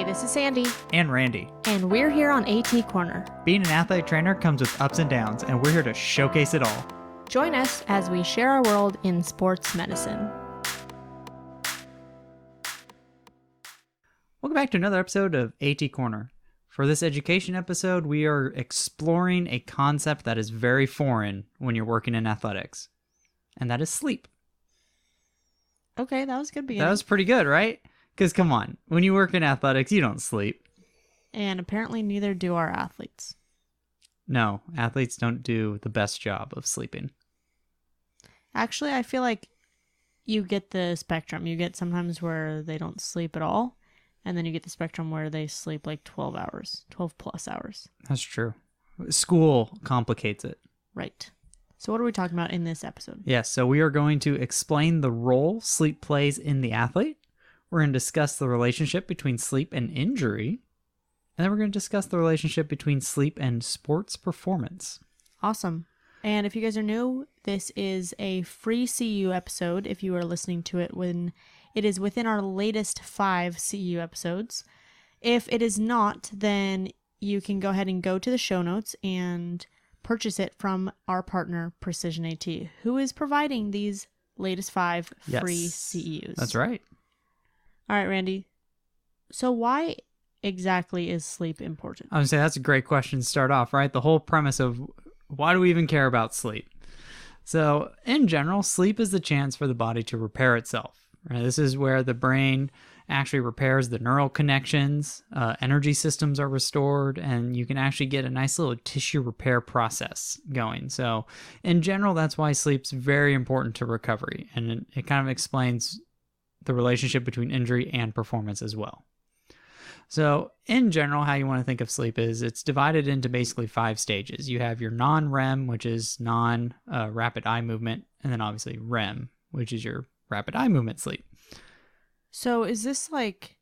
Hey, this is Sandy. And Randy. And we're here on AT Corner. Being an athletic trainer comes with ups and downs, and we're here to showcase it all. Join us as we share our world in sports medicine. Welcome back to another episode of AT Corner. For this education episode, we are exploring a concept that is very foreign when you're working in athletics, and that is sleep. Okay, that was good beginning. That was pretty good, right? Because come on, when you work in athletics, you don't sleep. And apparently neither do our athletes. No, athletes don't do the best job of sleeping. Actually, I feel like you get the spectrum. You get sometimes where they don't sleep at all, and then you get the spectrum where they sleep like 12 hours, 12 plus hours. That's true. School complicates it. Right. So what are we talking about in this episode? Yes, so we are going to explain the role sleep plays in the athlete. We're going to discuss the relationship between sleep and injury. And then we're going to discuss the relationship between sleep and sports performance. Awesome. And if you guys are new, this is a free CU episode if you are listening to it when it is within our latest 5 CU episodes. If it is not, then you can go ahead and go to the show notes and purchase it from our partner, Precision AT, who is providing these latest 5 free CEUs. That's right. All right, Randy. So why exactly is sleep important? I would say that's a great question to start off, right? The whole premise of why do we even care about sleep? So in general, sleep is the chance for the body to repair itself. Right? This is where the brain actually repairs the neural connections, energy systems are restored, and you can actually get a nice little tissue repair process going. So in general, that's why sleep's very important to recovery, and it kind of explains the relationship between injury and performance as well. So in general, how you want to think of sleep is it's divided into basically 5 stages. You have your non-REM, which is non-rapid eye movement, and then obviously REM, which is your rapid eye movement sleep. So is this like,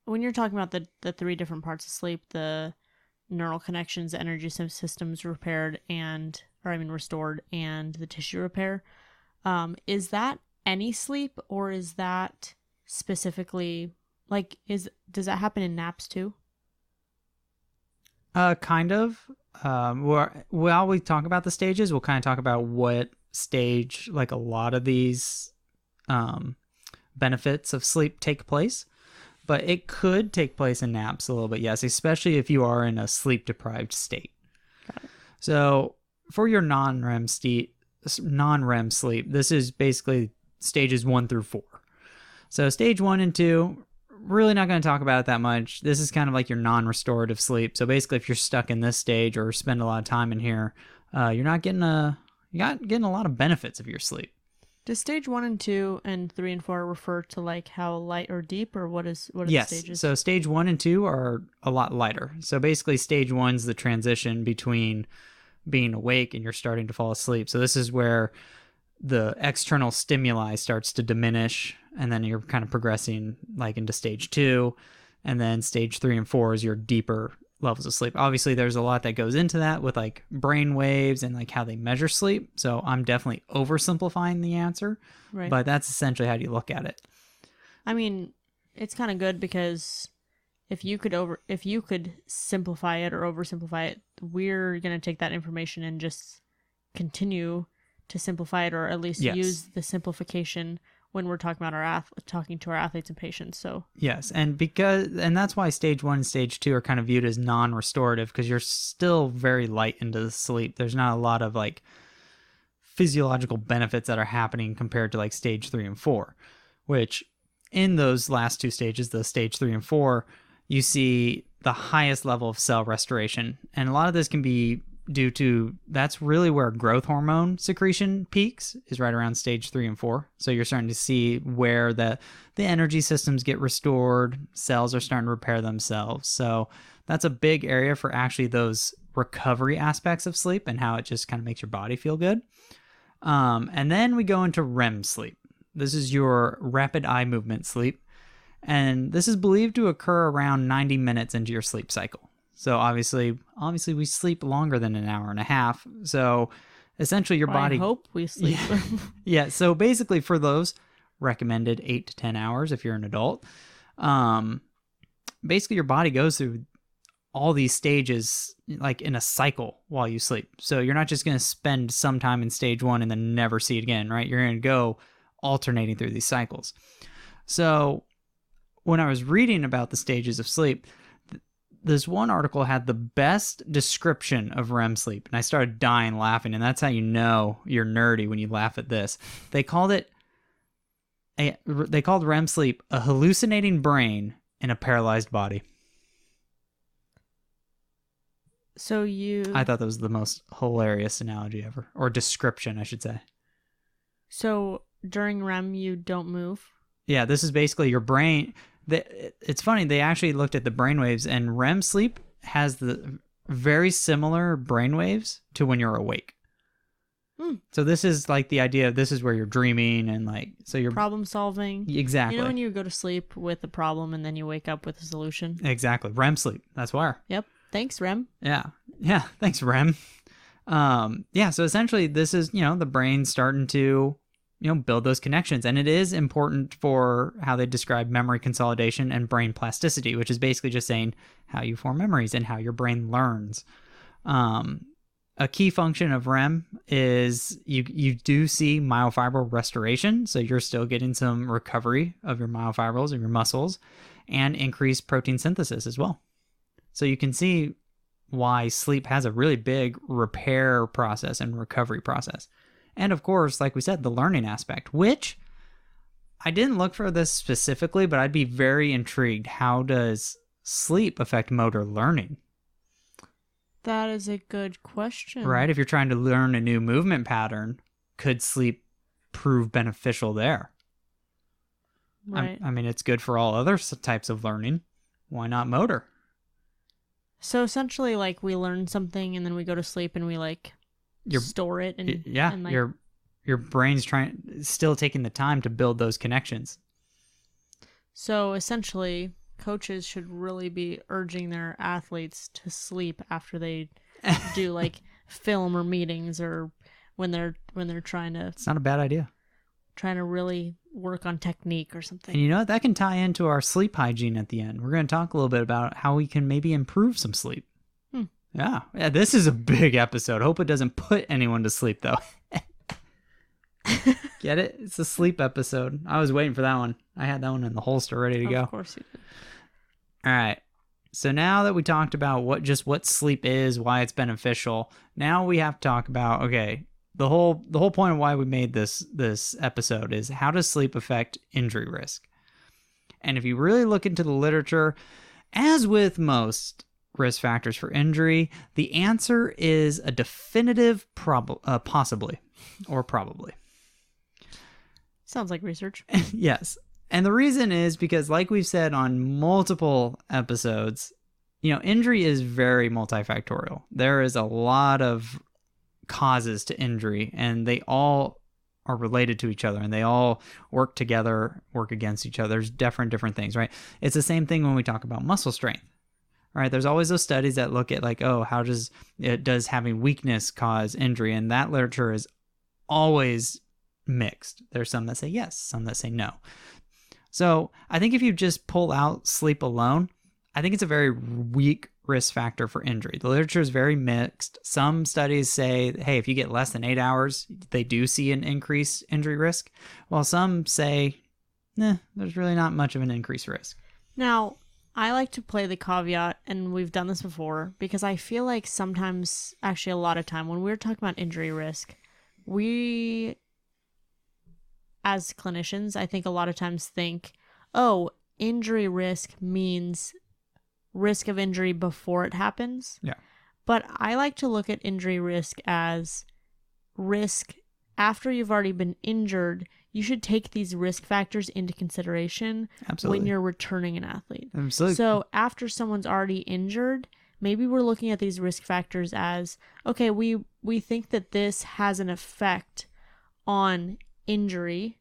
when you're talking about the 3 different parts of sleep, the neural connections, the energy systems restored, and the tissue repair, is that any sleep, or is that specifically, like, does that happen in naps too? Kind of. While we talk about the stages, we'll kind of talk about what stage, like, a lot of these benefits of sleep take place. But it could take place in naps a little bit, yes, especially if you are in a sleep-deprived state. Got it. So for your non-REM sleep, this is basically stages 1 through 4. So stage 1 and 2, really not going to talk about it that much. This is kind of like your non-restorative sleep. So basically, if you're stuck in this stage or spend a lot of time in here, you're not getting a lot of benefits of your sleep. Does stage 1 and 2 and 3 and 4 refer to like how light or deep, or what are yes, the stages? So stage 1 and 2 are a lot lighter. So basically, stage 1 is the transition between being awake and you're starting to fall asleep. So this is where the external stimuli starts to diminish, and then you're kind of progressing like into stage 2, and then stage 3 and 4 is your deeper levels of sleep. Obviously, there's a lot that goes into that with like brain waves and like how they measure sleep. So I'm definitely oversimplifying the answer, right? But that's essentially how you look at it. I mean, it's kind of good because if you could simplify it or oversimplify it, we're gonna take that information and just continue to simplify it, or at least use the simplification when we're talking about talking to our athletes and patients. So yes, and that's why stage 1 and stage 2 are kind of viewed as non-restorative, because you're still very light into the sleep. There's not a lot of like physiological benefits that are happening compared to like stage 3 and 4, which in those last 2 stages, the stage 3 and 4, you see the highest level of cell restoration, and a lot of this can be due to, that's really where growth hormone secretion peaks, is right around stage 3 and 4. So you're starting to see where the energy systems get restored, cells are starting to repair themselves. So that's a big area for actually those recovery aspects of sleep and how it just kind of makes your body feel good. And then we go into REM sleep. This is your rapid eye movement sleep. And this is believed to occur around 90 minutes into your sleep cycle. So obviously we sleep longer than an hour and a half. So essentially your body... I hope we sleep. Yeah. So basically for those, recommended 8 to 10 hours if you're an adult. basically your body goes through all these stages like in a cycle while you sleep. So you're not just going to spend some time in stage 1 and then never see it again, right? You're going to go alternating through these cycles. So when I was reading about the stages of sleep, this one article had the best description of REM sleep, and I started dying laughing, and that's how you know you're nerdy when you laugh at this. They called REM sleep a hallucinating brain in a paralyzed body. So I thought that was the most hilarious analogy ever, or description, I should say. So during REM, you don't move? Yeah, this is basically your brain. It's funny, they actually looked at the brainwaves, and REM sleep has the very similar brainwaves to when you're awake. So this is like the idea of this is where you're dreaming and like, so you're problem solving. Exactly. You know when you go to sleep with a problem and then you wake up with a solution? Exactly. REM sleep. That's why. Yep. Thanks, REM. Yeah. Yeah. Thanks, REM. Yeah. So essentially this is, the brain starting to, build those connections. And it is important for how they describe memory consolidation and brain plasticity, which is basically just saying how you form memories and how your brain learns. A key function of REM is you do see myofibril restoration. So you're still getting some recovery of your myofibrils, of your muscles, and increased protein synthesis as well. So you can see why sleep has a really big repair process and recovery process. And of course, like we said, the learning aspect, which I didn't look for this specifically, but I'd be very intrigued. How does sleep affect motor learning? That is a good question. Right? If you're trying to learn a new movement pattern, could sleep prove beneficial there? Right. I mean, it's good for all other types of learning. Why not motor? So essentially, like, we learn something and then we go to sleep and we store it. And your brain's still taking the time to build those connections. So essentially, coaches should really be urging their athletes to sleep after they do film or meetings, or when they're trying to. It's not a bad idea. Trying to really work on technique or something. And you know what? That can tie into our sleep hygiene at the end. We're going to talk a little bit about how we can maybe improve some sleep. Yeah, this is a big episode. Hope it doesn't put anyone to sleep, though. Get it? It's a sleep episode. I was waiting for that one. I had that one in the holster ready to go. Of course you did. All right. So now that we talked about what sleep is, why it's beneficial, now we have to talk about, okay, the whole point of why we made this episode is how does sleep affect injury risk? And if you really look into the literature, as with most risk factors for injury, the answer is a definitive possibly or probably. Sounds like research. Yes. And the reason is because, like we've said on multiple episodes, injury is very multifactorial. There is a lot of causes to injury, and they all are related to each other, and they all work together, work against each other. There's different things, right? It's the same thing when we talk about muscle strength, right? There's always those studies that look at how does having weakness cause injury? And that literature is always mixed. There's some that say yes, some that say no. So I think if you just pull out sleep alone, I think it's a very weak risk factor for injury. The literature is very mixed. Some studies say, hey, if you get less than 8 hours, they do see an increased injury risk, while some say, there's really not much of an increased risk. Now, I like to play the caveat, and we've done this before, because I feel like sometimes, actually a lot of time, when we're talking about injury risk, we, as clinicians, I think a lot of times think, oh, injury risk means risk of injury before it happens. Yeah. But I like to look at injury risk as risk after you've already been injured. You should take these risk factors into consideration. Absolutely. When you're returning an athlete. Absolutely. So after someone's already injured, maybe we're looking at these risk factors as, okay, we think that this has an effect on injury.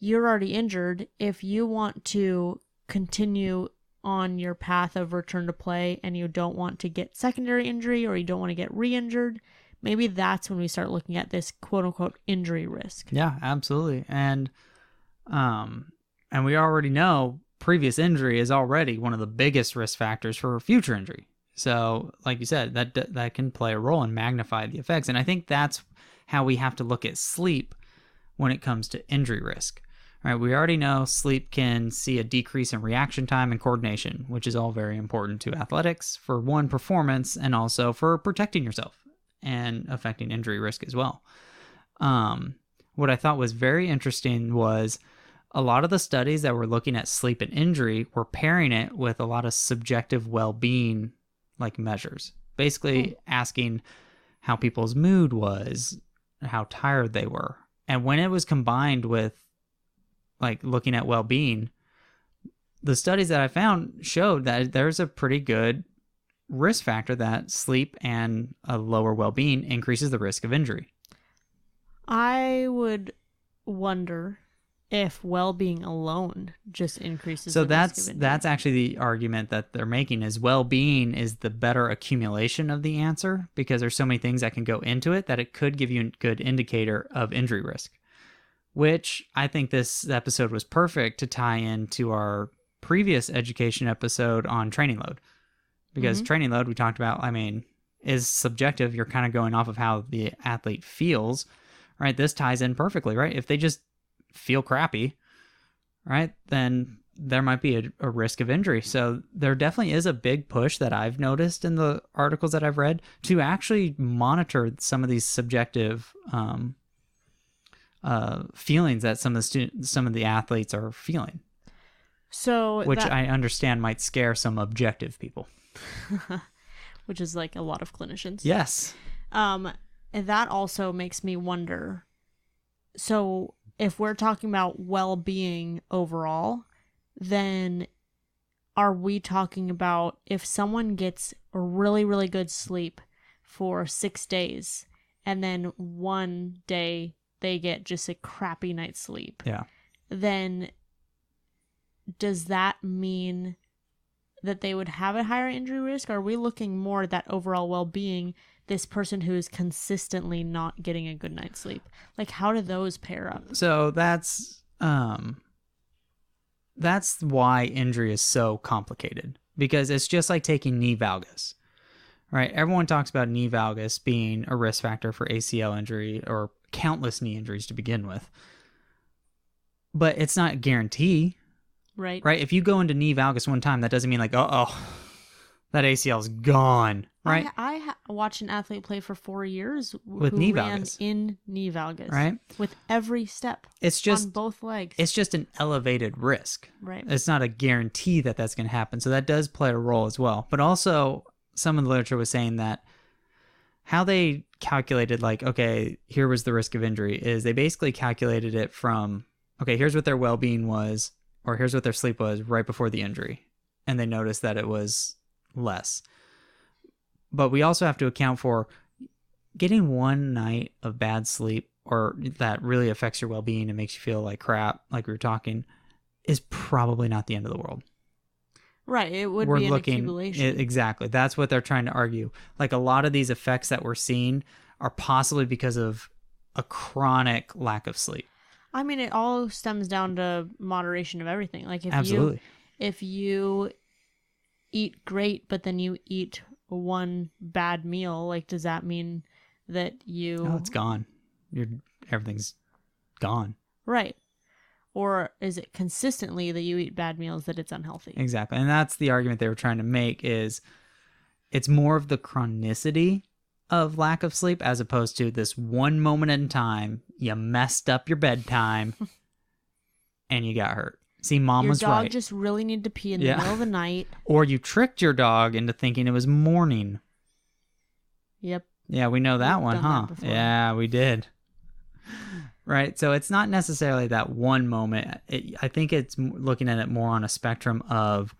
You're already injured. If you want to continue on your path of return to play and you don't want to get secondary injury, or you don't want to get re-injured, maybe that's when we start looking at this quote-unquote injury risk. Yeah, absolutely. And we already know previous injury is already one of the biggest risk factors for future injury. So, like you said, that can play a role and magnify the effects. And I think that's how we have to look at sleep when it comes to injury risk. Right? We already know sleep can see a decrease in reaction time and coordination, which is all very important to athletics for one, performance, and also for protecting yourself and affecting injury risk as well. What I thought was very interesting was a lot of the studies that were looking at sleep and injury were pairing it with a lot of subjective well-being like measures, basically asking how people's mood was, how tired they were. And when it was combined with like looking at well-being, the studies that I found showed that there's a pretty good risk factor that sleep and a lower well-being increases the risk of injury. I would wonder if well-being alone just increases the risk of injury. That's actually the argument that they're making, is well-being is the better accumulation of the answer, because there's so many things that can go into it that it could give you a good indicator of injury risk, which I think this episode was perfect to tie into our previous education episode on training load, because training load, we talked about, is subjective. You're kind of going off of how the athlete feels, right? This ties in perfectly, right? If they just feel crappy, right, then there might be a risk of injury. So there definitely is a big push that I've noticed in the articles that I've read to actually monitor some of these subjective feelings that some of the athletes are feeling. So which I understand might scare some objective people. Which is like a lot of clinicians. Yes. And that also makes me wonder. So if we're talking about well-being overall, then are we talking about if someone gets a really, really good sleep for 6 days and then one day they get just a crappy night's sleep? Yeah. Then does that mean that they would have a higher injury risk? Or are we looking more at that overall well-being, this person who is consistently not getting a good night's sleep? Like, how do those pair up? So that's why injury is so complicated, because it's just like taking knee valgus, right? Everyone talks about knee valgus being a risk factor for ACL injury or countless knee injuries to begin with, but it's not a guarantee. Right. If you go into knee valgus one time, that doesn't mean like, that ACL is gone, right? I watched an athlete play for 4 years with who knee ran valgus. in knee valgus, right? With every step. It's just on both legs. It's just an elevated risk, right? It's not a guarantee that that's going to happen. So that does play a role as well. But also, some of the literature was saying that how they calculated, like, okay, here was the risk of injury, is they basically calculated it from, okay, here's what their well-being was, or here's what their sleep was right before the injury. And they noticed that it was less. But we also have to account for getting one night of bad sleep, or that really affects your well-being and makes you feel like crap, like we were talking, is probably not the end of the world. Right. It would be an accumulation. Exactly. That's what they're trying to argue. Like, a lot of these effects that we're seeing are possibly because of a chronic lack of sleep. It all stems down to moderation of everything. Like, if you eat great, but then you eat one bad meal, like, does that mean that it's gone? Everything's gone. Right. Or is it consistently that you eat bad meals that it's unhealthy? Exactly. And that's the argument they were trying to make, is it's more of the chronicity of lack of sleep as opposed to this one moment in time you messed up your bedtime and you got hurt. See, Mom was right. Your dog just really needed to pee in the middle of the night. Or you tricked your dog into thinking it was morning. Yep. Yeah, we know that one, huh? Yeah, we did. Right. So it's not necessarily that one moment. I think it's looking at it more on a spectrum of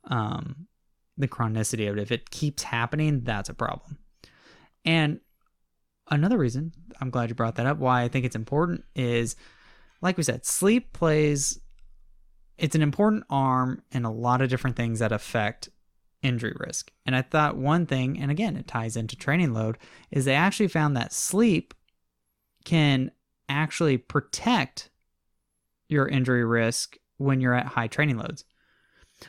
the chronicity of it. If it keeps happening, that's a problem. And another reason, I'm glad you brought that up, why I think it's important is, like we said, sleep plays, it's an important arm in a lot of different things that affect injury risk. And I thought one thing, and again, it ties into training load, is they actually found that sleep can actually protect your injury risk when you're at high training loads.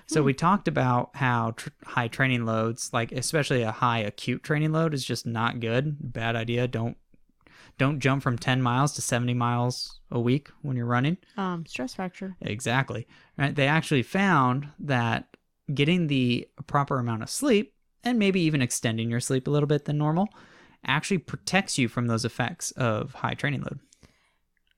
So we talked about how high training loads, like especially a high acute training load, is just not good. Bad idea. Don't jump from 10 miles to 70 miles a week when you're running. Stress factor. Exactly. Right. They actually found that getting the proper amount of sleep, and maybe even extending your sleep a little bit than normal, actually protects you from those effects of high training load.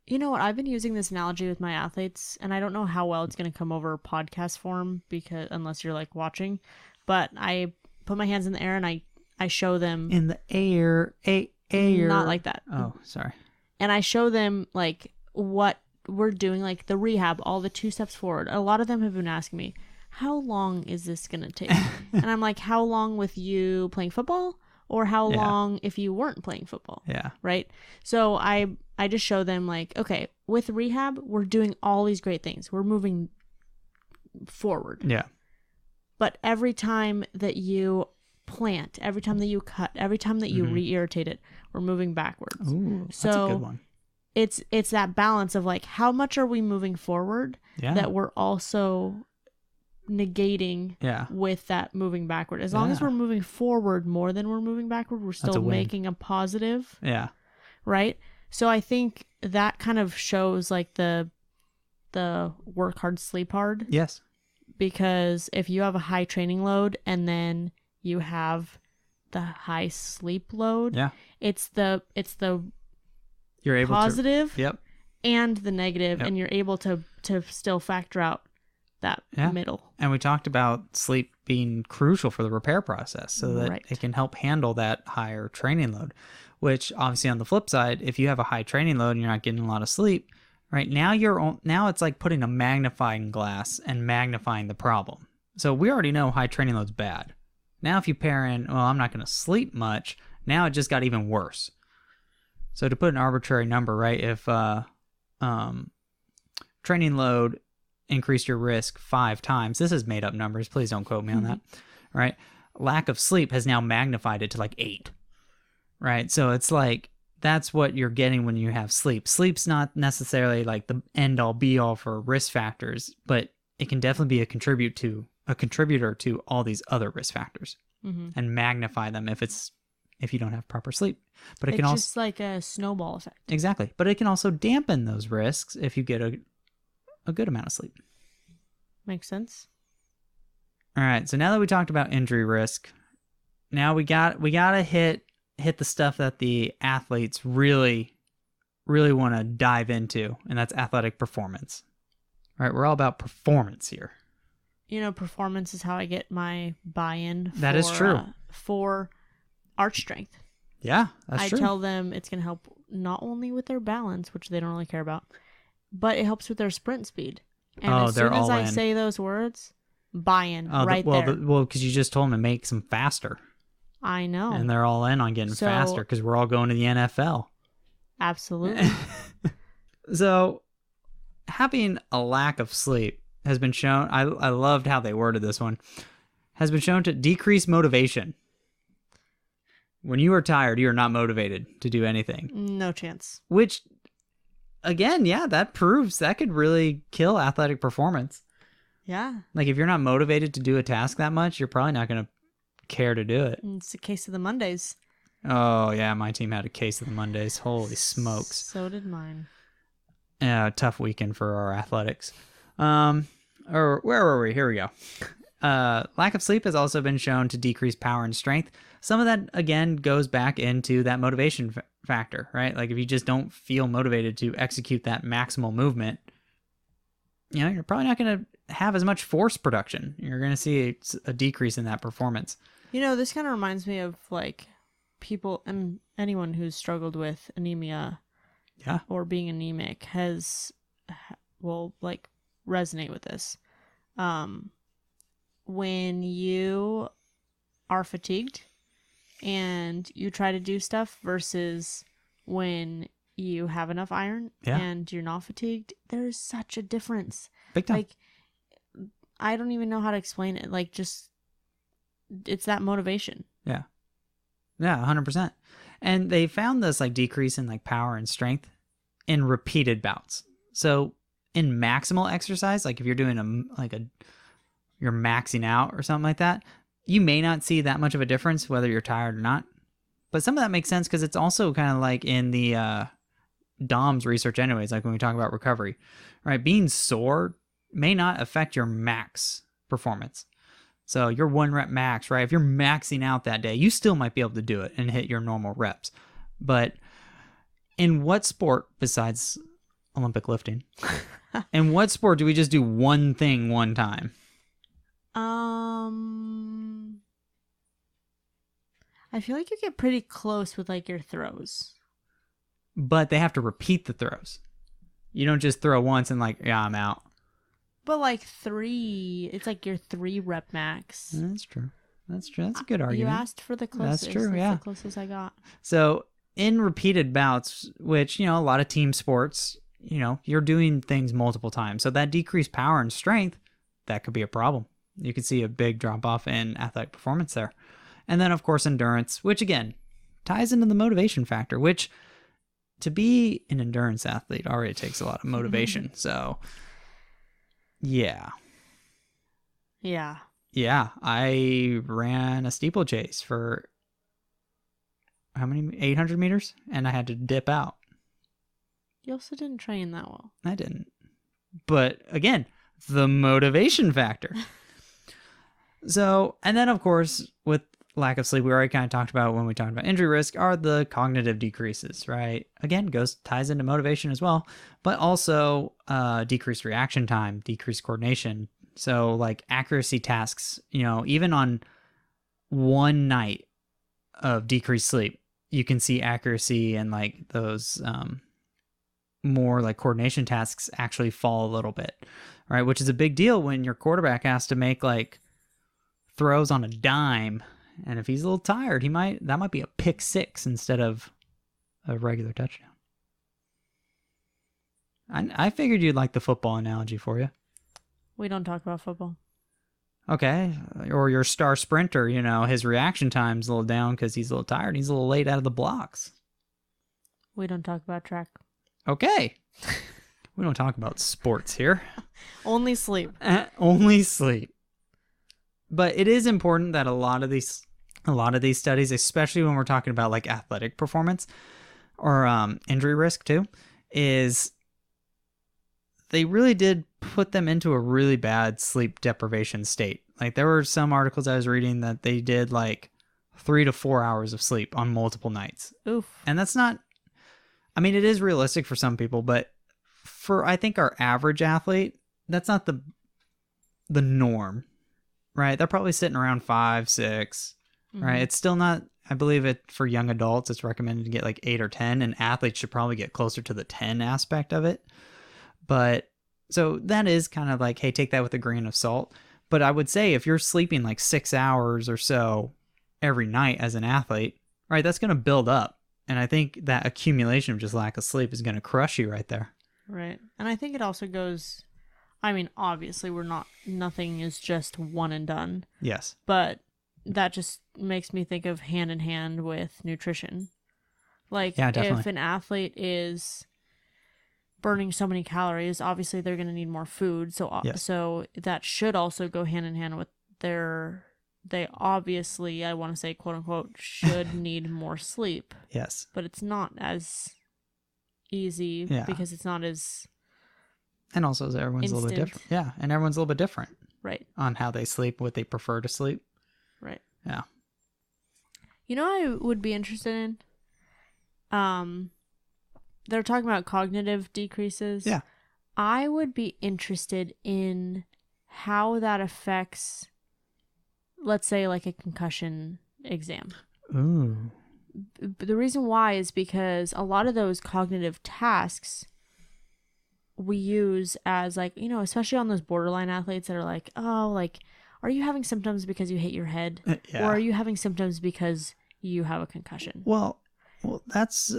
You know what? I've been using this analogy with my athletes, and I don't know how well it's going to come over podcast form because unless you're like watching, but I put my hands in the air and I show them in the air, air. Not like that. Oh, sorry. And I show them like what we're doing, like the rehab, all the 2 steps forward. A lot of them have been asking me, how long is this going to take? And I'm like, how long with you playing football? Or how long if you weren't playing football? Yeah. Right? So I just show them like, okay, with rehab, we're doing all these great things. We're moving forward. Yeah. But every time that you plant, every time that you cut, every time that you re-irritate it, we're moving backwards. Ooh, that's a good one. It's that balance of like, how much are we moving forward that we're also negating with that moving backward. As long as we're moving forward more than we're moving backward, we're still making a positive. Yeah. Right? So I think that kind of shows like the work hard, sleep hard. Yes. Because if you have a high training load and then you have the high sleep load, it's the you're able positive to, and the negative, and you're able to still factor out that middle. And we talked about sleep being crucial for the repair process so that it can help handle that higher training load, which obviously on the flip side, if you have a high training load and you're not getting a lot of sleep, right now now it's like putting a magnifying glass and magnifying the problem. So we already know high training load's bad. Now if you pair in, well, I'm not going to sleep much, now it just got even worse. So to put an arbitrary number, right, if training load increased your risk 5 times. This is made up numbers. Please don't quote me on that. Right? Lack of sleep has now magnified it to like 8. Right? So it's like that's what you're getting when you have sleep. Sleep's not necessarily like the end all be all for risk factors, but it can definitely be a contributor to all these other risk factors and magnify them if you don't have proper sleep. But it's just like a snowball effect. Exactly. But it can also dampen those risks if you get a good amount of sleep. Makes sense. All right. So now that we talked about injury risk, now we got to hit the stuff that the athletes really want to dive into, and that's athletic performance. All right. We're all about performance here. You know, performance is how I get my buy-in. That is true. For arch strength. Yeah, that's true. I tell them it's going to help not only with their balance, which they don't really care about, but it helps with their sprint speed. And as soon as I say those words, buy-in there. Well, because you just told them it makes them faster. I know. And they're all in on getting faster because we're all going to the NFL. Absolutely. So having a lack of sleep has been shown, I loved how they worded this one, has been shown to decrease motivation. When you are tired, you are not motivated to do anything. No chance. Which, again, that proves that could really kill athletic performance. Yeah. Like if you're not motivated to do a task that much, you're probably not going to care to do it. It's a case of the Mondays. Oh, yeah. My team had a case of the Mondays. Holy smokes. So did mine. Yeah, tough weekend for our athletics. Or where were we? Here we go. Lack of sleep has also been shown to decrease power and strength. Some of that, again, goes back into that motivation factor, right? Like if you just don't feel motivated to execute that maximal movement, you're probably not going to have as much force production. You're going to see a decrease in that performance. This kind of reminds me of like people and anyone who's struggled with anemia or being anemic will like resonate with this. When you are fatigued and you try to do stuff versus when you have enough iron and you're not fatigued, there's such a difference. Big time. Like, I don't even know how to explain it. Like, just, it's that motivation. Yeah. Yeah, 100%. And they found this like decrease in like power and strength in repeated bouts. So in maximal exercise, like if you're doing you're maxing out or something like that, you may not see that much of a difference whether you're tired or not. But some of that makes sense because it's also kind of like in the DOMS research anyways, like when we talk about recovery, right? Being sore may not affect your max performance. So your 1 rep max, right? If you're maxing out that day, you still might be able to do it and hit your normal reps. But in what sport besides Olympic lifting, in what sport do we just do one thing one time? I feel like you get pretty close with like your throws. But they have to repeat the throws. You don't just throw once and like, yeah, I'm out. But like 3, it's like your 3 rep max. That's true. That's true. That's a good argument. You asked for the closest. That's true, yeah. That's the closest I got. So in repeated bouts, which, a lot of team sports, you're doing things multiple times. So that decreased power and strength, that could be a problem. You could see a big drop off in athletic performance there. And then, of course, endurance, which again ties into the motivation factor, which to be an endurance athlete already takes a lot of motivation. So, yeah. Yeah. Yeah. I ran a steeplechase for how many? 800 meters? And I had to dip out. You also didn't train that well. I didn't. But again, the motivation factor. So, and then, of course, with lack of sleep, we already kind of talked about when we talked about injury risk, are the cognitive decreases, right? Again, ties into motivation as well, but also decreased reaction time, decreased coordination. So like accuracy tasks, even on one night of decreased sleep, you can see accuracy and like those more like coordination tasks actually fall a little bit, right? Which is a big deal when your quarterback has to make like throws on a dime. And if he's a little tired, that might be a pick 6 instead of a regular touchdown. I figured you'd like the football analogy for you. We don't talk about football. Okay. Or your star sprinter, his reaction time's a little down because he's a little tired. He's a little late out of the blocks. We don't talk about track. Okay. We don't talk about sports here. Only sleep. Only sleep. But it is important that a lot of these studies, especially when we're talking about like athletic performance or injury risk too, is they really did put them into a really bad sleep deprivation state. Like there were some articles I was reading that they did like 3 to 4 hours of sleep on multiple nights. Oof. And that's not, it is realistic for some people, but for I think our average athlete, that's not the norm. Right, they're probably sitting around 5, 6. Right, it's still not. I believe it for young adults, it's recommended to get like 8 or 10, and athletes should probably get closer to the 10 aspect of it. But so that is kind of like, hey, take that with a grain of salt. But I would say if you're sleeping like 6 hours or so every night as an athlete, right, that's going to build up, and I think that accumulation of just lack of sleep is going to crush you right there. Right, and I think it also goes. Obviously nothing is just one and done. Yes. But that just makes me think of hand in hand with nutrition. Like, yeah, if an athlete is burning so many calories, obviously they're going to need more food. So, yes. So that should also go hand in hand with they obviously, I want to say, quote unquote, should need more sleep. Yes. But it's not as easy because it's not as... And also, everyone's instant. A little bit different. Yeah, and everyone's a little bit different. Right. On how they sleep, what they prefer to sleep. Right. Yeah. I would be interested in? They're talking about cognitive decreases. Yeah. I would be interested in how that affects, let's say, like a concussion exam. Ooh. The reason why is because a lot of those cognitive tasks we use as like, especially on those borderline athletes that are like, oh, like, are you having symptoms because you hit your head? Yeah. Or are you having symptoms because you have a concussion? Well, that's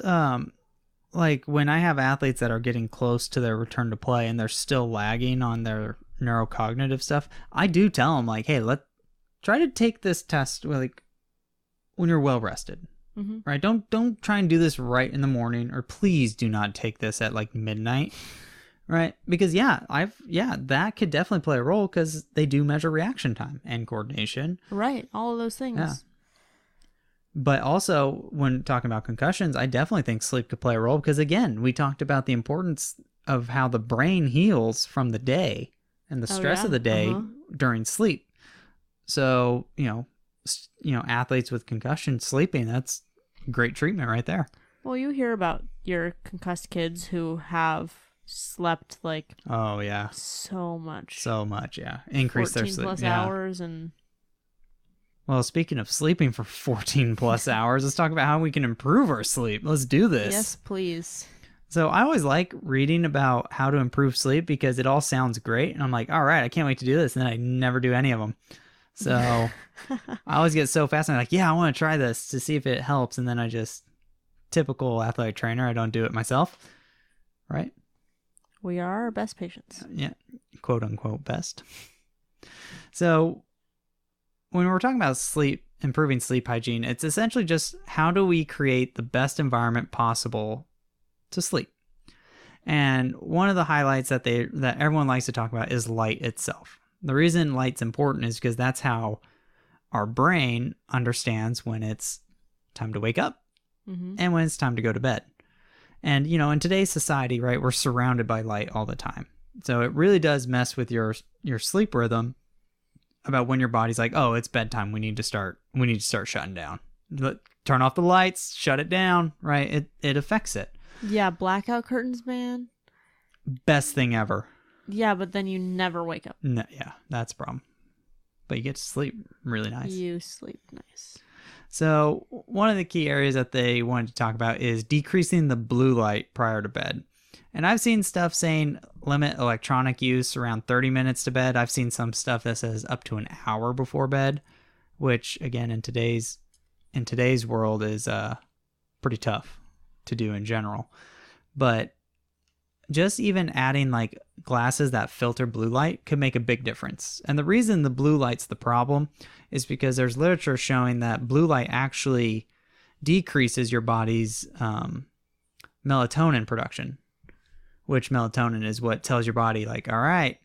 like when I have athletes that are getting close to their return to play and they're still lagging on their neurocognitive stuff, I do tell them like, hey, try to take this test like when you're well rested. Mm-hmm. Right? Don't try and do this right in the morning, or please do not take this at like midnight. Right? Because that could definitely play a role because they do measure reaction time and coordination. Right. All of those things. Yeah. But also, when talking about concussions, I definitely think sleep could play a role because, again, we talked about the importance of how the brain heals from the day and the stress of the day during sleep. So, athletes with concussion sleeping, that's great treatment right there. Well, you hear about your concussed kids who have slept like so much, increase their 14 sleep plus hours. And well, speaking of sleeping for 14 plus hours, let's talk about how we can improve our sleep. Let's do this. Yes, please. So I always like reading about how to improve sleep because it all sounds great, and I'm like, all right, I can't wait to do this, and then I never do any of them. So I always get so fascinated, like, I want to try this to see if it helps, and then I just, typical athletic trainer, I don't do it myself, right? We are our best patients. Yeah, quote unquote best. So when we're talking about sleep, improving sleep hygiene, it's essentially just how do we create the best environment possible to sleep. And one of the highlights that everyone likes to talk about is light itself. The reason light's important is because that's how our brain understands when it's time to wake up and when it's time to go to bed. And, in today's society, right, we're surrounded by light all the time. So it really does mess with your sleep rhythm about when your body's like, oh, it's bedtime. We need to start shutting down. Turn off the lights, shut it down, right? It affects it. Yeah, blackout curtains, man. Best thing ever. Yeah, but then you never wake up. No, yeah, that's a problem. But you get to sleep really nice. You sleep nice. So one of the key areas that they wanted to talk about is decreasing the blue light prior to bed. And I've seen stuff saying limit electronic use around 30 minutes to bed. I've seen some stuff that says up to an hour before bed, which again in today's world is pretty tough to do in general. But just even adding like glasses that filter blue light could make a big difference. And the reason the blue light's the problem is because there's literature showing that blue light actually decreases your body's melatonin production, which melatonin is what tells your body like, all right,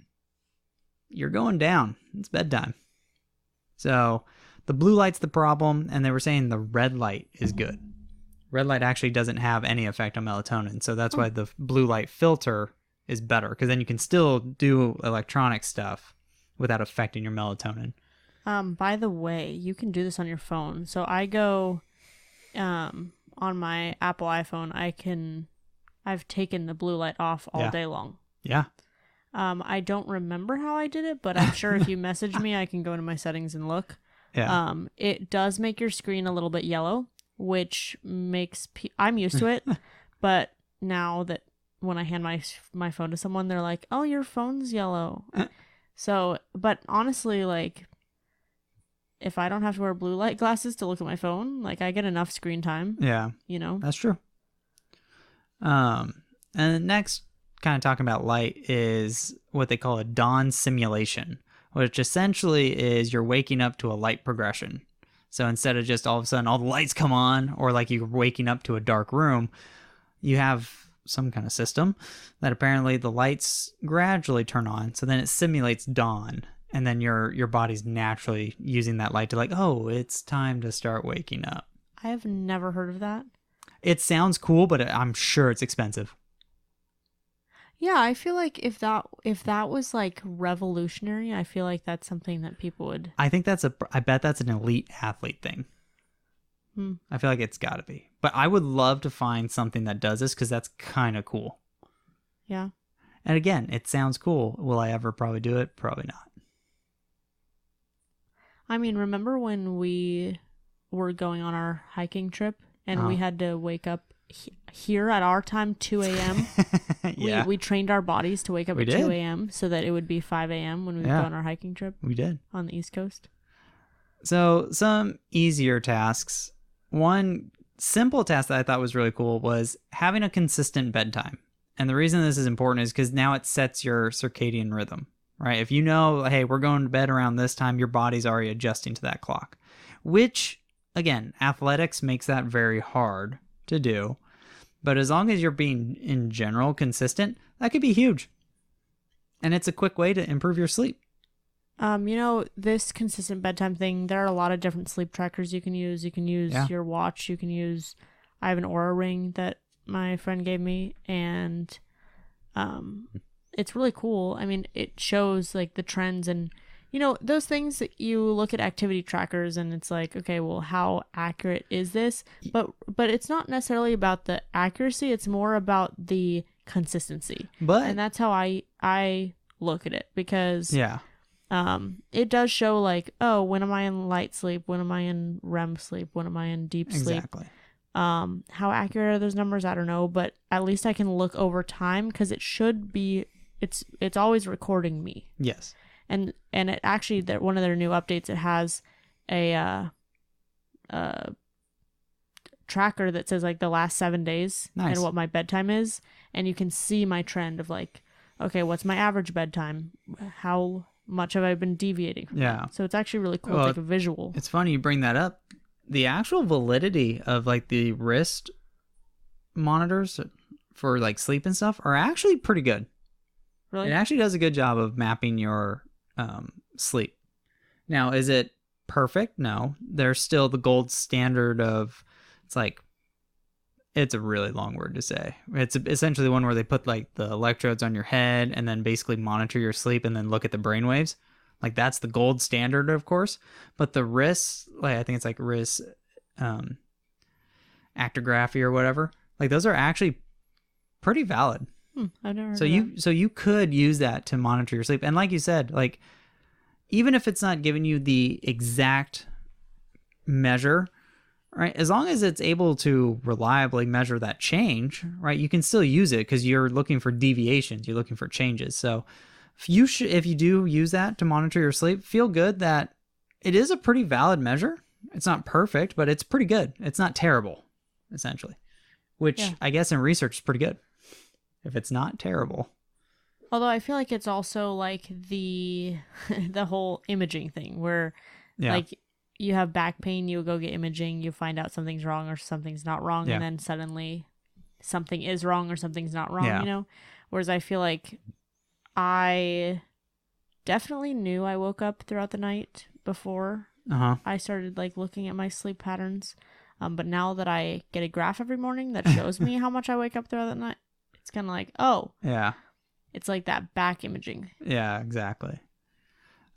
you're going down. It's bedtime. So the blue light's the problem, and they were saying the red light is good. Red light actually doesn't have any effect on melatonin, so that's why the blue light filter is better, because then you can still do electronic stuff without affecting your melatonin. By the way, you can do this on your phone. So I go on my Apple iPhone, I've taken the blue light off all day long. Yeah. I don't remember how I did it, but I'm sure if you message me, I can go into my settings and look. Yeah. It does make your screen a little bit yellow, which makes I'm used to it, but now that when I hand my phone to someone, they're like, "Oh, your phone's yellow." So, but honestly, like, if I don't have to wear blue light glasses to look at my phone, like, I get enough screen time. Yeah. That's true. And the next kind of talking about light is what they call a dawn simulation, which essentially is you're waking up to a light progression. So instead of just all of a sudden all the lights come on, or like you're waking up to a dark room, you have some kind of system that apparently the lights gradually turn on. So then it simulates dawn, and then your body's naturally using that light to like, oh, it's time to start waking up. I have never heard of that. It sounds cool, but I'm sure it's expensive. Yeah, I feel like if that was like revolutionary, I feel like that's something that people would. I bet that's an elite athlete thing. I feel like it's got to be. But I would love to find something that does this because that's kind of cool. Yeah. And again, it sounds cool. Will I ever probably do it? Probably not. I mean, remember when we were going on our hiking trip and we had to wake up here at our time, 2 a.m.? Yeah. We trained our bodies to wake up at 2 a.m. so that it would be 5 a.m. when we would go on our hiking trip. We did. On the East Coast. So some easier tasks. One simple task that I thought was really cool was having a consistent bedtime. And the reason this is important is because now it sets your circadian rhythm, right? If you know, hey, we're going to bed around this time, your body's already adjusting to that clock, which, again, athletics makes that very hard to do. But as long as you're being, in general, consistent, that could be huge. And it's a quick way to improve your sleep. This consistent bedtime thing, there are a lot of different sleep trackers you can use. You can use your watch. You can use, I have an Aura ring that my friend gave me, and it's really cool. I mean, it shows like the trends, and those things that you look at activity trackers and it's like, okay, well, how accurate is this? But it's not necessarily about the accuracy. It's more about the consistency. And that's how I look at it, because it does show like, oh, when am I in light sleep? When am I in REM sleep? When am I in deep sleep? Exactly. How accurate are those numbers? I don't know, but at least I can look over time, because it should be, it's always recording me. Yes. And it actually, one of their new updates, it has a tracker that says like the last 7 days and what my bedtime is, and you can see my trend of like, okay, what's my average bedtime? How much have I been deviating from that? So it's actually really cool. It's like a visual. It's funny you bring that up. The actual validity of like the wrist monitors for like sleep and stuff are actually pretty good. Really? It actually does a good job of mapping your sleep. Now, is it perfect? No. There's still the gold standard of, it's a really long word to say. It's essentially one where they put like the electrodes on your head and then basically monitor your sleep and then look at the brainwaves. Like that's the gold standard, of course. But the wrist, like I think it's like wrist actigraphy or whatever. Like those are actually pretty valid. I've never heard so of you that. So you could use that to monitor your sleep. And like you said, like even if it's not giving you the exact measure, right? As long as it's able to reliably measure that change, right? You can still use it because you're looking for deviations. You're looking for changes. So if you do use that to monitor your sleep, feel good that it is a pretty valid measure. It's not perfect, but it's pretty good. It's not terrible, essentially, which I guess in research is pretty good if it's not terrible. Although I feel like it's also like the whole imaging thing where like you have back pain, you go get imaging, you find out something's wrong or something's not wrong, and then suddenly something is wrong or something's not wrong, Whereas I feel like I definitely knew I woke up throughout the night before I started like looking at my sleep patterns. But now that I get a graph every morning that shows me how much I wake up throughout the night, it's kind of like, oh, it's like that back imaging. Yeah, exactly.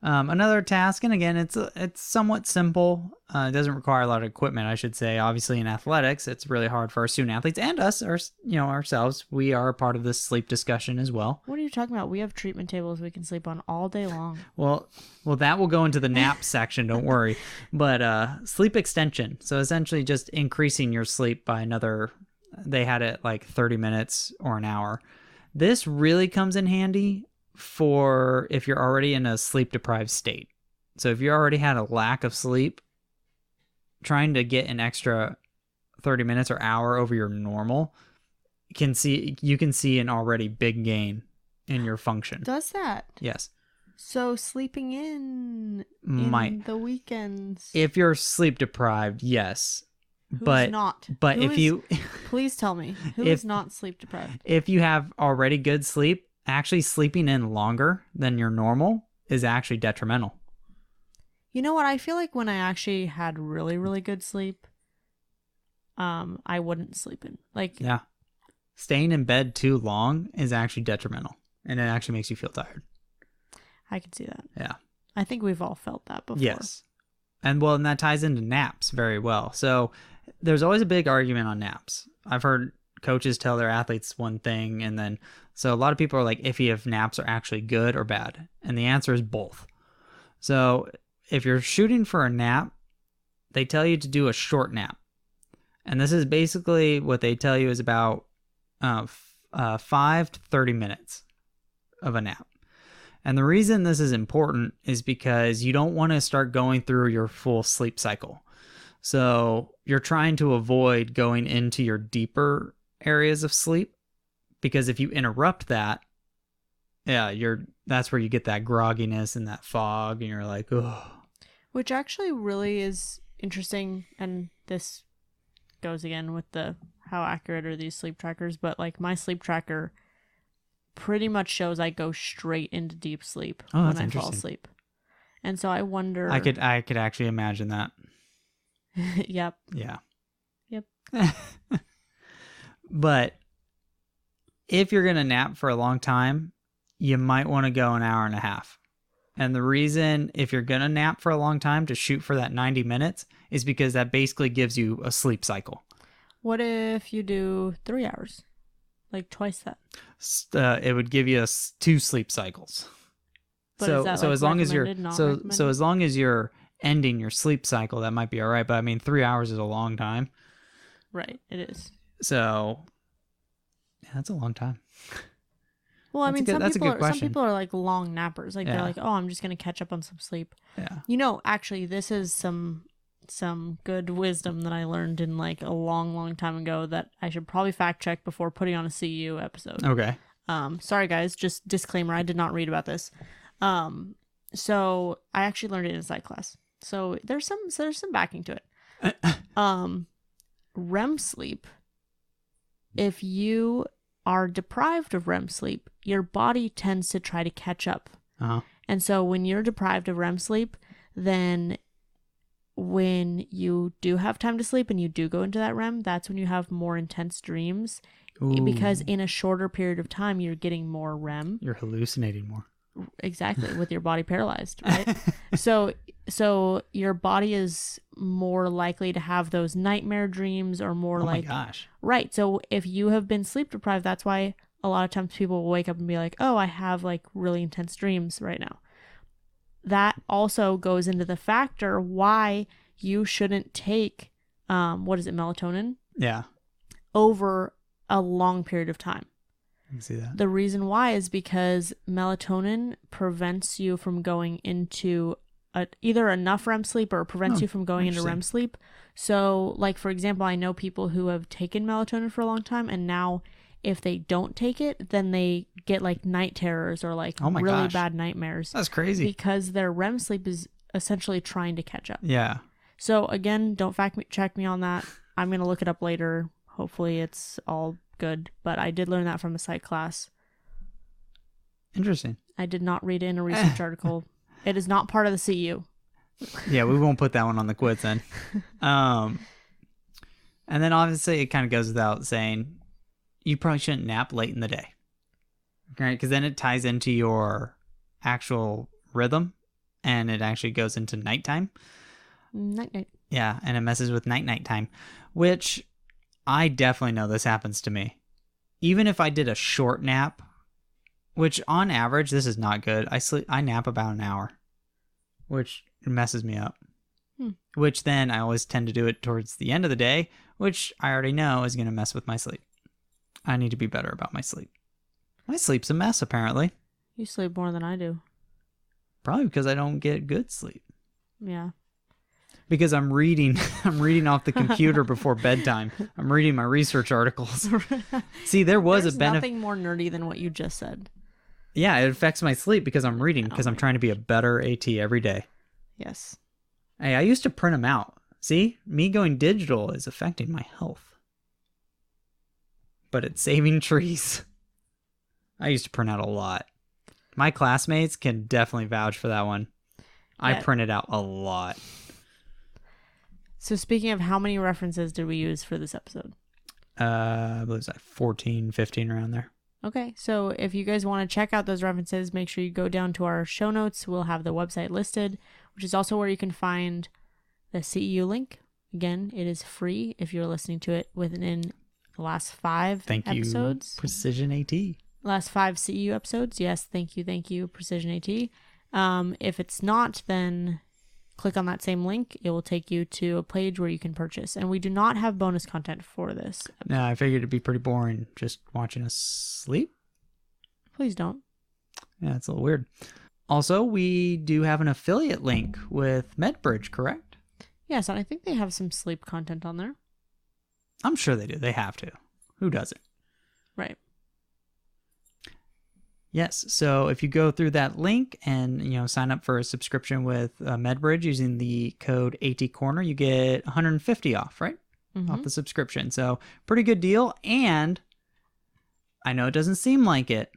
Another task, and again, it's somewhat simple. It doesn't require a lot of equipment, I should say. Obviously, in athletics, it's really hard for our student athletes and us, ourselves. We are a part of this sleep discussion as well. What are you talking about? We have treatment tables we can sleep on all day long. Well, that will go into the nap section. Don't worry. But sleep extension. So essentially, just increasing your sleep by another. They had it like 30 minutes or an hour. This really comes in handy for if you're already in a sleep deprived state. So if you already had a lack of sleep, trying to get an extra 30 minutes or hour over your normal you can see an already big gain in your function. Does that? Yes. So sleeping in the weekends. If you're sleep deprived, yes. Who's not? But please tell me who is not sleep deprived. If you have already good sleep, actually sleeping in longer than your normal is actually detrimental. You know what? I feel like when I actually had really, really good sleep, I wouldn't sleep in. Staying in bed too long is actually detrimental, and it actually makes you feel tired. I can see that. Yeah. I think we've all felt that before. Yes. And that ties into naps very well. So there's always a big argument on naps. I've heard coaches tell their athletes one thing, and then so a lot of people are like iffy if naps are actually good or bad. And the answer is both. So if you're shooting for a nap, they tell you to do a short nap. And this is basically what they tell you is about 5 to 30 minutes of a nap. And the reason this is important is because you don't want to start going through your full sleep cycle. So you're trying to avoid going into your deeper areas of sleep, because if you interrupt that, that's where you get that grogginess and that fog, and you're like, oh. Which actually really is interesting, and this goes again with the how accurate are these sleep trackers, but like my sleep tracker pretty much shows I go straight into deep sleep when I fall asleep. And so I wonder. I could actually imagine that. Yep. Yeah. Yep. But if you're going to nap for a long time, you might want to go an hour and a half. And the reason, if you're going to nap for a long time, to shoot for that 90 minutes is because that basically gives you a sleep cycle. What if you do 3 hours? Like twice that? It would give you 2 sleep cycles. But is that as long as you're recommended? as long as you're ending your sleep cycle, that might be all right. But I mean, 3 hours is a long time. Right, it is. So yeah, that's a long time. Well, I mean, some people are like long nappers. Like they're like, oh, I'm just gonna catch up on some sleep. Yeah. You know, actually, this is some good wisdom that I learned in like a long time ago that I should probably fact check before putting on a CU episode. Okay. Sorry guys, just disclaimer, I did not read about this. So I actually learned it in a psych class. So there's some backing to it. REM sleep. If you are deprived of REM sleep, your body tends to try to catch up. Uh-huh. And so when you're deprived of REM sleep, then when you do have time to sleep and you do go into that REM, that's when you have more intense dreams. Ooh. Because in a shorter period of time, you're getting more REM. You're hallucinating more. Exactly, with your body paralyzed, right? So your body is more likely to have those nightmare dreams or more my gosh. Right. So if you have been sleep deprived, that's why a lot of times people will wake up and be like, oh, I have like really intense dreams right now. That also goes into the factor why you shouldn't take, melatonin? Yeah. Over a long period of time. I can see that. The reason why is because melatonin prevents you from going into either enough REM sleep or prevents you from going into REM sleep. So, like, for example, I know people who have taken melatonin for a long time, and now if they don't take it, then they get like night terrors or like really bad nightmares. That's crazy. Because their REM sleep is essentially trying to catch up. Yeah. So, again, don't check me on that. I'm going to look it up later. Hopefully it's all good, but I did learn that from a psych class. Interesting. I did not read it in a research article. It is not part of the CU. Yeah, we won't put that one on the quiz then. And then obviously it kind of goes without saying, you probably shouldn't nap late in the day, right? Because then it ties into your actual rhythm, and it actually goes into nighttime. Night. Yeah, and it messes with night time, which I definitely know this happens to me. Even if I did a short nap, which on average, this is not good. I nap about an hour, which messes me up. Which then I always tend to do it towards the end of the day, which I already know is going to mess with my sleep. I need to be better about my sleep. My sleep's a mess, apparently. You sleep more than I do. Probably because I don't get good sleep. Yeah. Because I'm reading off the computer before bedtime. I'm reading my research articles. See, there's a benefit. Nothing more nerdy than what you just said. Yeah, it affects my sleep because I'm reading, because I'm trying to be a better AT every day. Yes. Hey, I used to print them out. See, me going digital is affecting my health. But it's saving trees. I used to print out a lot. My classmates can definitely vouch for that one. Yeah. I printed out a lot. So speaking of, how many references did we use for this episode? I believe it's like 14, 15 around there. Okay, so if you guys want to check out those references, make sure you go down to our show notes. We'll have the website listed, which is also where you can find the CEU link. Again, it is free if you're listening to it within the last 5 episodes. Thank you, Precision AT. Last 5 CEU episodes. Yes, thank you, Precision AT. If it's not, then click on that same link. It will take you to a page where you can purchase. And we do not have bonus content for this episode. No, I figured it'd be pretty boring just watching us sleep. Please don't. Yeah, it's a little weird. Also, we do have an affiliate link with MedBridge, correct? Yes, and I think they have some sleep content on there. I'm sure they do. They have to. Who doesn't? Right. Yes, so if you go through that link and sign up for a subscription with MedBridge using the code AT Corner, you get $150 off, right? off the subscription. So pretty good deal. And I know it doesn't seem like it,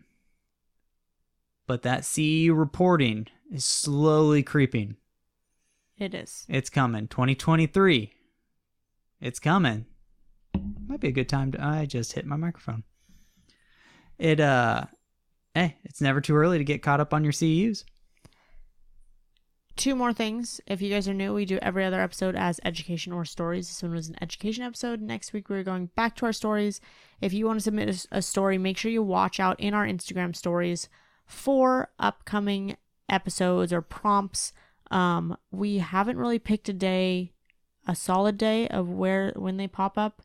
but that CEU reporting is slowly creeping. It is. It's coming. 2023. It's coming. Might be a good time to... I just hit my microphone. It's never too early to get caught up on your CEUs. 2 more things. If you guys are new, we do every other episode as education or stories. This one was an education episode. Next week, we're going back to our stories. If you want to submit a story, make sure you watch out in our Instagram stories for upcoming episodes or prompts. We haven't really picked a solid day of when they pop up.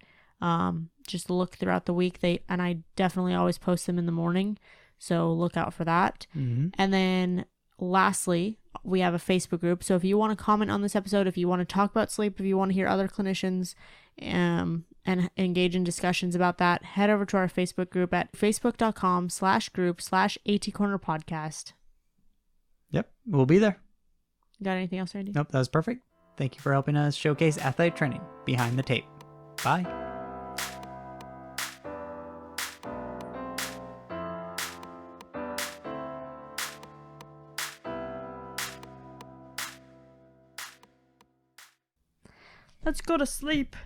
Just look throughout the week. And I definitely always post them in the morning. So look out for that. Mm-hmm. And then lastly, we have a Facebook group. So if you want to comment on this episode, if you want to talk about sleep, if you want to hear other clinicians and engage in discussions about that, head over to our Facebook group at facebook.com/group/ATcornerpodcast. Yep, we'll be there. Got anything else, Randy? Nope, that was perfect. Thank you for helping us showcase athletic training behind the tape. Bye. Let's go to sleep.